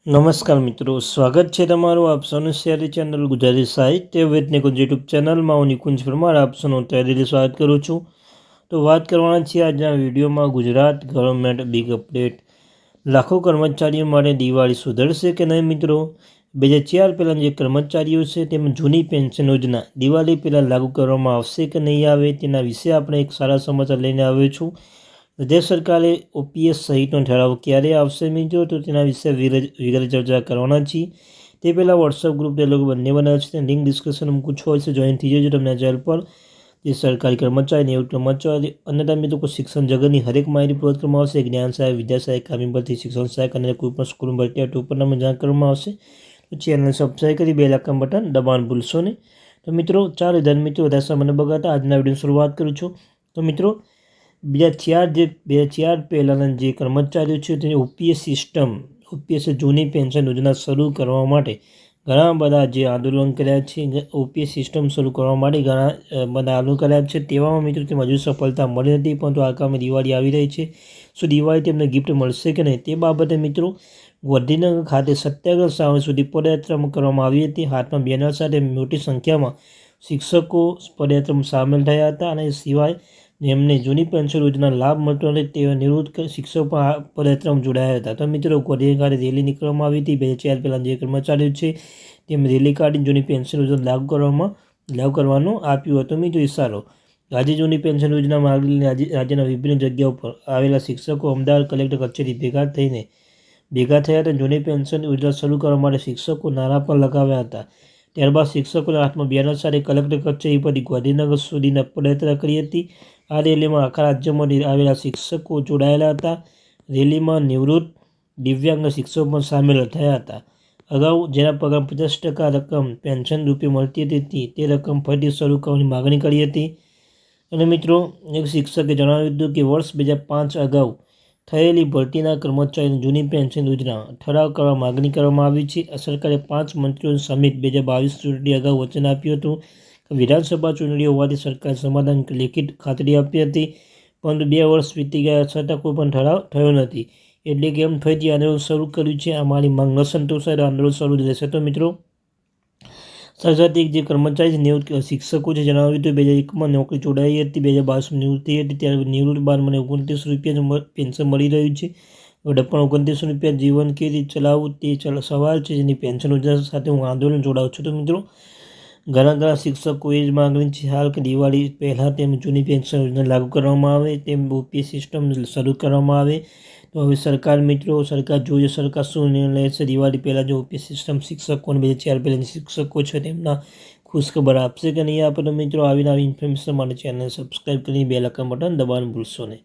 નમસ્કાર મિત્રો, સ્વાગત છે તમારું આપ સૌનું શેરી ચેનલ ગુજરાતી સાહિત્ય વિથ નિકુંજ યુટ્યુબ ચેનલમાં. હું નિકુંજ પરમાર આપ સૌનું તહેદીલી સ્વાગત કરું છું. તો વાત કરવાના છીએ આજના વિડીયોમાં ગુજરાત ગવર્મેન્ટ બિગ અપડેટ. લાખો કર્મચારીઓ માટે દિવાળી સુધરશે કે નહીં મિત્રો? 2004 પહેલાં જે કર્મચારીઓ છે તેમાં જૂની પેન્શન યોજના દિવાળી પહેલાં લાગુ કરવામાં આવશે કે નહીં આવે તેના વિશે આપણે એક સારા સમાચાર લઈને આવ્યો છું. રાજ્ય સરકારે ઓપીએસ સહિતનો ઠરાવ ક્યારે આવશે મિત્રો, તો તેના વિશે વિગત ચર્ચા કરવાના છીએ. તે પહેલાં વોટ્સઅપ ગ્રુપ તે લોકો બંને બનાવે છે, લિંક ડિસ્ક્રિપ્શન મૂકું છું, હોય છે જોઈન થઈ જજો. તમને ચેનલ પર જે સરકારી કર્મચારી નિવૃત્ત કર્મચારી અને તમે લોકો શિક્ષણ જગતની હરેક માહિતી પ્રોવાઈડ કરવામાં આવશે. જ્ઞાન સહાયક, વિદ્યા સહાયક, કામી ભરતી, શિક્ષણ સહાયક અને કોઈ પણ સ્કૂલ ભરતી ટોપરનામાં જાણ કરવામાં આવશે. તો ચેનલ સબસ્ક્રાઈબ કરી બેલ આઇકન બટન દબાવવાનું ભૂલશો નહીં. તો મિત્રો ચાલો વિદ્યાર્થી મિત્રો વધારે સમય બગાડતા આજના વિડીયોની શરૂઆત કરું છું. તો મિત્રો 2004 પહેલાંના જે કર્મચારીઓ છે તેની ઓપીએસ જૂની પેન્શન યોજના શરૂ કરવા માટે ઘણા બધા જે આંદોલન કર્યા છે. ઓપીએસ સિસ્ટમ શરૂ કરવા માટે ઘણા બધા આંદોલન કર્યા છે. તેવામાં મિત્રો તેમાં હજુ સફળતા મળી નથી, પરંતુ આગામી દિવાળી આવી રહી છે. શું દિવાળી તેમને ગિફ્ટ મળશે કે નહીં તે બાબતે મિત્રો ગાંધીનગર ખાતે સત્યાગ્રહ સાવણ સુધી પદયાત્રા કરવામાં આવી હતી. હાથમાં બેનર સાથે મોટી સંખ્યામાં શિક્ષકો પદયાત્રામાં સામેલ થયા હતા અને સિવાય જેમને જૂની પેન્શન યોજના લાભ મળતો નથી તેવા નિવૃત્ત શિક્ષકો પણ પદયાત્રામાં જોડાયા હતા. તો મિત્રો ગાંધીનગર ખાતે રેલી નીકળવામાં આવી હતી. 2004 પહેલાં જે કર્મચારીઓ છે તેમ રેલી કાઢીને જૂની પેન્શન યોજના લાગુ કરવાનો આપ્યો હતો મિત્રો ઇશારો. આજે જૂની પેન્શન યોજનામાં રાજ્યના વિભિન્ન જગ્યાઓ પર આવેલા શિક્ષકો અમદાવાદ કલેક્ટર કચેરી ભેગા થયા હતા. જૂની પેન્શન યોજના શરૂ કરવા માટે શિક્ષકો નારા પણ લગાવ્યા હતા. ત્યારબાદ શિક્ષકોના હાથમાં બેનર સાથે કલેક્ટર કચેરી પરથી ગાંધીનગર સુધીના પદયાત્રા કરી હતી. આ રેલીમાં આખા રાજ્યમાંથી આવેલા શિક્ષકો જોડાયેલા હતા. રેલીમાં નિવૃત્ત દિવ્યાંગ શિક્ષકો પણ સામેલ થયા હતા. અગાઉ જેના પગાર 50% રકમ પેન્શન રૂપે મળતી હતી તે રકમ ફરીથી શરૂ કરવાની માગણી કરી હતી. અને મિત્રો એક શિક્ષકે જણાવ્યું હતું કે વર્ષ 2005 અગાઉ થયેલી ભરતીના કર્મચારીની જૂની પેન્શન યોજના ઠરાવ કરવા માગણી કરવામાં આવી છે. સરકારે 5 મંત્રીઓની સમિત 2022 ચૂંટણી અગાઉ વચન આપ્યું હતું. વિધાનસભા ચૂંટણીઓ હોવાથી સરકારે સમાધાન લેખિત ખાતરી આપી હતી, પરંતુ 2 વર્ષ વીતી ગયા છતાં કોઈ પણ ઠરાવ થયો નથી. એટલે કે એમ ફરીથી આંદોલન શરૂ કર્યું છે. અમારી માંગ ન સંતોષાય આંદોલન શરૂ રહેશે. તો મિત્રો સાથે જે કર્મચારી નિવૃત્ત શિક્ષકો છે જણાવ્યું હતું 2001માં નોકરી જોડાઈ હતી, 2022 નિવૃત્ત થઈ હતી. ત્યારે નિવૃત્ત બાદ મને 29 રૂપિયા પેન્શન મળી રહ્યું છે. વડે પણ 29 રૂપિયા જીવન કેવી રીતે ચલાવવું તે સવાલ છે, જેની પેન્શન યોજના સાથે હું આંદોલન જોડાઉં છું. તો મિત્રો ઘણા શિક્ષકો એ જ માગણી છે હાલ કે દિવાળી પહેલાં તેમ જૂની પેન્શન યોજના લાગુ કરવામાં આવે, તેમ ઓપીએસ સિસ્ટમ શરૂ કરવામાં આવે. તો હવે સરકાર જોઈએ સરકાર શું નિર્ણય લેશે. દિવાળી પહેલાં જો ઓપીએસ સિસ્ટમ શિક્ષકોને 2004 પહેલાંની શિક્ષકો છે તેમના ખુશખબર આપશે કે નહીં આપે. તો મિત્રો આવી ઇન્ફોર્મેશન માટે ચેનલ સબસ્ક્રાઈબ કરીને બેલ આઇકન બટન દબાવવાનું ભૂલશો નહીં.